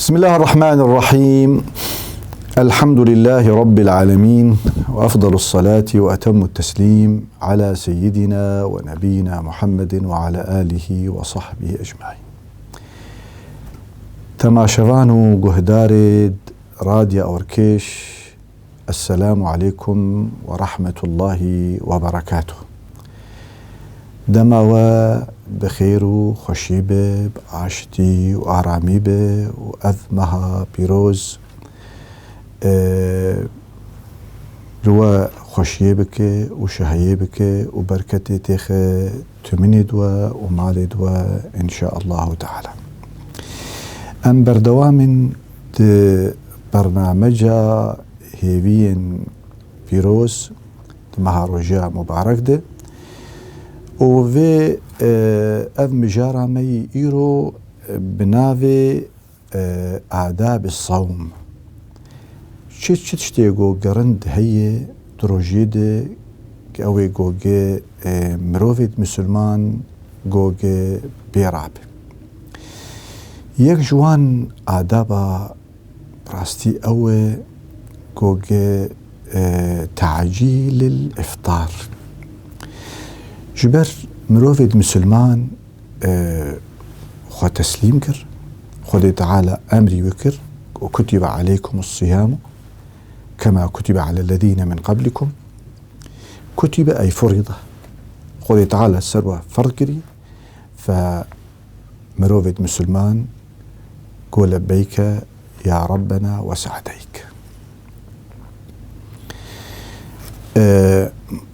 بسم الله الرحمن الرحيم. الحمد لله رب العالمين، وأفضل الصلاة وأتم التسليم على سيدنا ونبينا محمد وعلى آله وصحبه أجمعين. تماشوان جهدارد راديو أوركيش، السلام عليكم ورحمة الله وبركاته. دموا بخير وخشيبة بعاشتي وآراميبة وأذمها بيروز روا خشيبك وشهيبك وبركتي تيخ تمندوا ومالدوا إن شاء الله تعالى. أم بردوام برنامجا هيفين بيروز مها رجاء مبارك ده وفي أذ مجارة مي إيرو بنافي آداب الصوم. شتشتيغو قرند هي دروجيد كأوي جوجي مروفيد مسلمان جوجي بيراب يك جوان آدابا براستي أوي جوجي تعجيل الإفطار. جبر مروفيد مسلمان خو تسليم كر خود تعالى أمري وكر وكتب عليكم الصيام كما كتب على الذين من قبلكم. كتب أي فرض، خود تعالى السروة فرقري فمروفيد مسلمان قول لبيك يا ربنا وسعديك.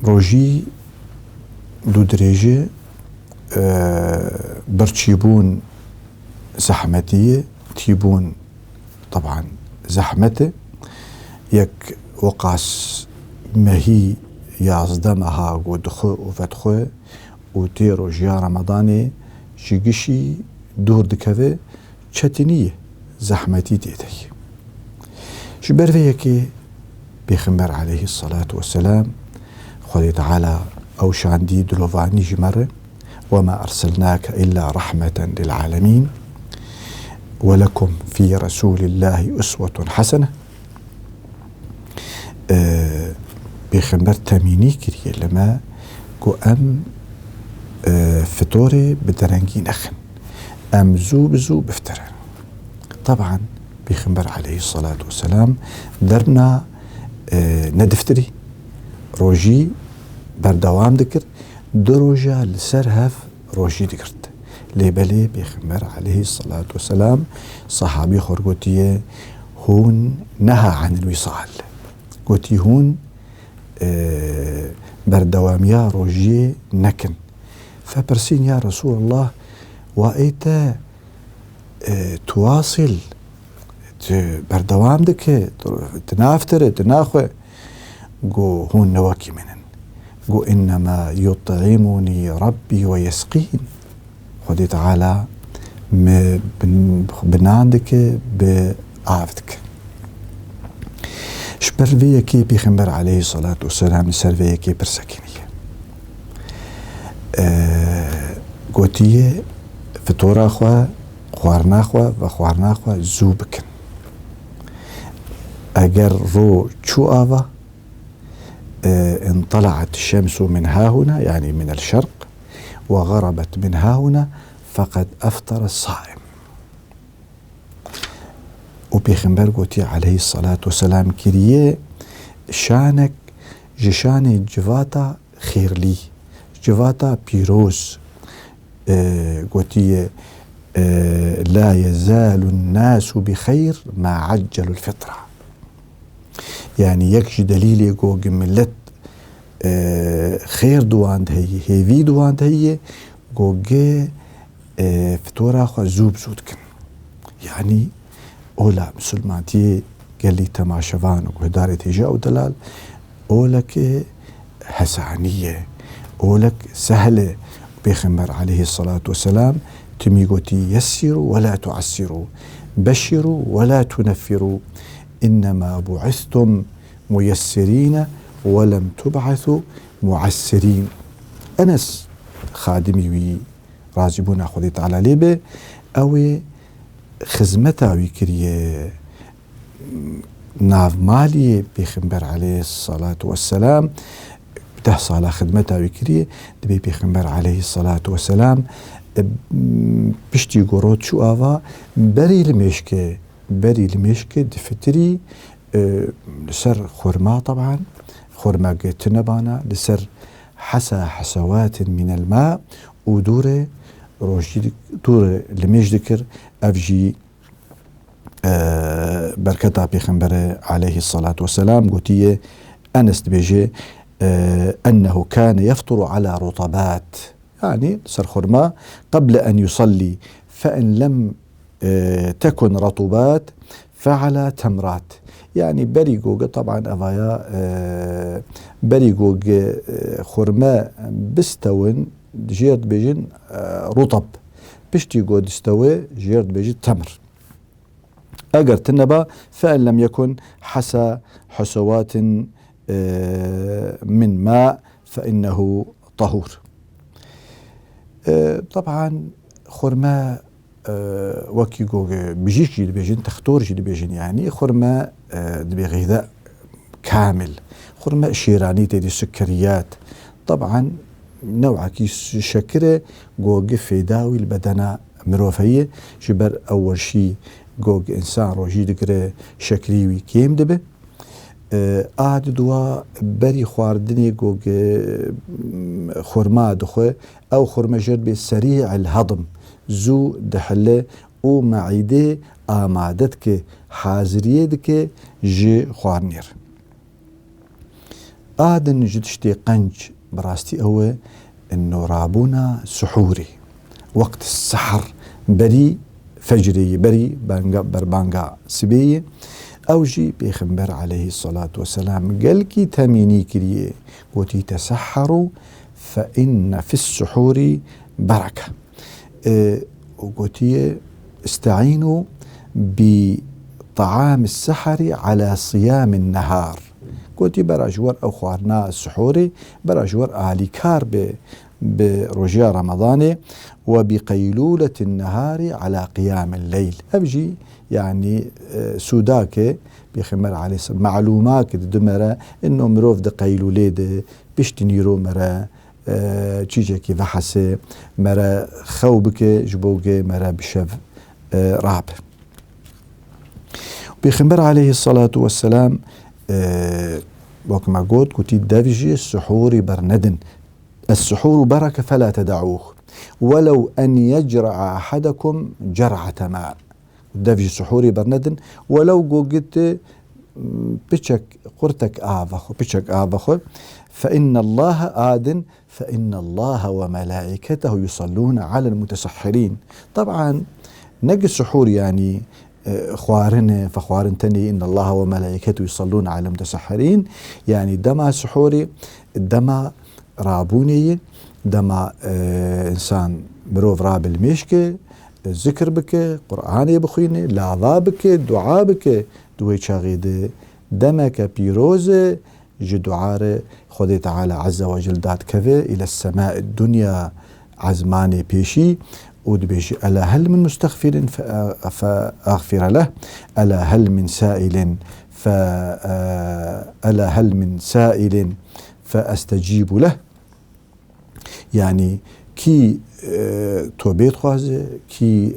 روجي دو دريجي برتشيبون زحمتية تيبون طبعا زحمته يك وقاس مهي يازدمها ودخو وفتخو وتيرو جيا رمضاني شيقشي دور دكذا تشتنية زحمتي تيتي شبر فيكي بيخمر عليه الصلاة والسلام خذي تعالى أو شاندي دلوفاني جمرة وما أرسلناك إلا رحمة للعالمين ولكم في رسول الله أسوة حسنة. بيخمر تاميني كريه لما كو أم فطوري بدرنجين أخن أم زو بفتر. طبعا بيخمر عليه الصلاة والسلام درنا ندفتري روجي بردوام ذكر دروجة لسرهف روجي ذكرت ليبلي بيخمر عليه الصلاة والسلام صحابي خرقوتي هون نهى عن الوصال قوتي هون بردوام يا روجي نكن فبرسين يا رسول الله وإيتا تواصل بردوام ذكر تنافتر تناخوه قو هون نواكي منن قو إنما يطعمني ربي ويسقين. خدي تعالى بنعندك بعافتك. شبر فيكي بيخمر عليه الصلاة والسلام سر فيكي برسكينية قوتيه فطور أخوة خوارنا أخوة وخوارنا أخوة زوبكن أجر رو شو آفا إن طلعت الشمس من ها هنا يعني من الشرق وغربت من ها هنا فقد أفطر الصائم. وبيخمبر قوتي عليه الصلاة والسلام كريه شانك جشان جواتا خير لي جواتا بيروز قوتي لا يزال الناس بخير ما عجلوا الفطرة. يعني يكش دليل يقو جملت خير دواند هي في دواند هي قو جي فتورا خو زوب زودكن. يعني أولا مسلماتي قال لي تماشفان وهدارة هجاء ودلال أولك حسانية أولك سهلة. بيخمر عليه الصلاة والسلام تميقوتي يسروا ولا تعسروا بشروا ولا تنفروا إنما بعثتم ميسرين ولم تبعثوا معسرين. أنس خادمي وي رازبونا خذي تعالى ليبه أو خزمتا ويكريه ناف مالي بيخنبر عليه الصلاة والسلام بتحصل خدمتا ويكريه دبي بيخنبر عليه الصلاة والسلام بشتي قروت شو آفا بري المشكة دفتري لسر خرما طبعا خرما تنبانا لسر حسوات من الماء ودورة دورة لمش ذكر أفجي بركتا بيخنبر عليه الصلاة والسلام قوتية أنس بيجي أنه كان يفطر على رطبات يعني سر خرما قبل أن يصلي فإن لم تكن رطوبات فعلى تمرات يعني بريقوغ طبعا أفايا بريقوغ خرما بستون جيرد بيجن رطب بشتي قود استوى جيرد بيجن تمر أجر تنبا فإن لم يكن حسوات من ماء فإنه طهور. طبعا خرما وكي بيجيش جيد بيجن تختور جيد بيجن يعني خرما دبي غذاء كامل خرما شيراني تدي سكريات طبعا نوع كيس شكره جوج فيداوي البدنة مروفية جبر أول شيء جوج إنسان روجي دقره شكريوي كيم دبه عاد دوا بري خواردني جوج خرما دخوه أو خرما جربي سريع الهضم زو دحله او معده آمادتك حاضرية دك جي خوارنير آدن جدشتي قنج براستي هو انه رابونا سحوري وقت السحر بري فجري بري بربانقا سبية او جي بيخنبر عليه الصلاة والسلام قال كي تاميني كريه قوتي تسحروا فإن في السحور بركة وقوتي استعينوا بطعام السحر على صيام النهار قوتي براجور أو خوارنا السحوري براجور آليكار بروجيا رمضان وبقيلولة النهار على قيام الليل أبجي يعني سوداك بيخمر عليه معلومات دمرة إنه مروف ده قيلولة ده بيشتنيرو مرة چیزی که وحسه مرا خوابك جبوجه مرا بشف راب بيخنبر عليه الصلاة والسلام وكما قلت كنت دافجي السحور برندن السحور بركة فلا تدعوه ولو أن يجرع أحدكم جرعة ماء دافجي السحور برندن ولو قلت بيشك قرتك آفخو بيشك آفخو فإن الله آدن فإن الله وملائكته يصلون على المتسحرين طبعا نجي السحور يعني خوارن فخوارن تاني إن الله وملائكته يصلون على المتسحرين يعني دما سحوري دما رابوني دما إنسان مروف راب المشكة ذكر بك قرآن بخيني لاذا بك دعاء بك دوي شاغيد دمك بيروزه جدعار خدي تعالى عز وجل دات كذا إلى السماء الدنيا عزماني بيشي ودبيشي ألا هل من مستغفر فأغفر له ألا هل من سائل ألا هل من سائل فأستجيب له يعني كي توبيت خوازه كي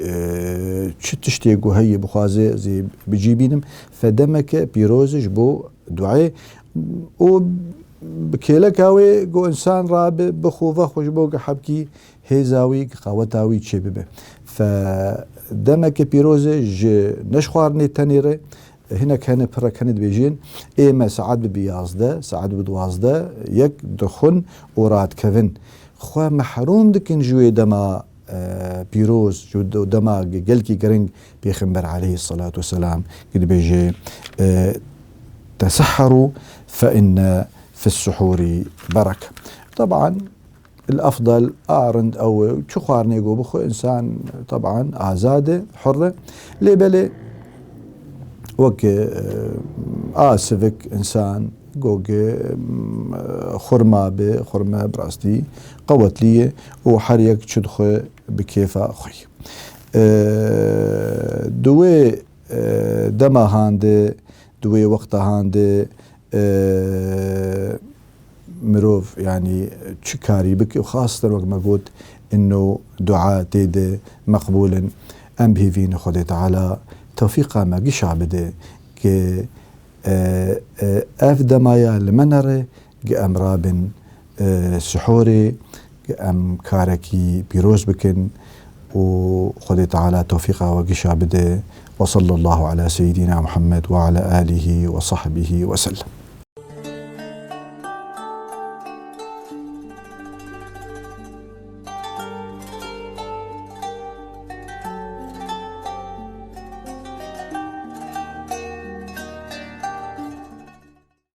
تشتيقو هي بخوازه زي بجيبينم فدمك بيروزج بو دعاء و بكيلك هاوي جو إنسان راب بخوفه خوش بوك حبكي هيزاوي قوتاوي تشببه فدمك بيروزج نشخوارني تنيره هنا كان برا كانت بيجين إما ساعات ببيازده ساعات بدوازده يك دخن وراد كفن خو محروم دكن جوي دما بيروز جو دما قلكي قرنج بيخنبر عليه الصلاة والسلام قد بيجي تسحروا فإن في السحور بركة طبعا الأفضل أعرند أو شخوار نيقو بخو إنسان طبعا آزادة حرة ليبلي وك آسفك إنسان جوجي خرما بخرما براستي قوت لي وحريك تشدخ بكيف خوي دوي دما هاند دوي وقتا هاند مروف يعني تشكاري بك وخاصة وقت ما قلت إنه دعاء تيد مقبولا أم به فين خدي تعالى توفيقا ما قش عبده ك أفدمايا لمنره أم رابن سحوري أم كاركي بيروز بكن وخدي تعالى توفيقا وقش عبده. وصلى الله على سيدنا محمد وعلى آله وصحبه وسلم.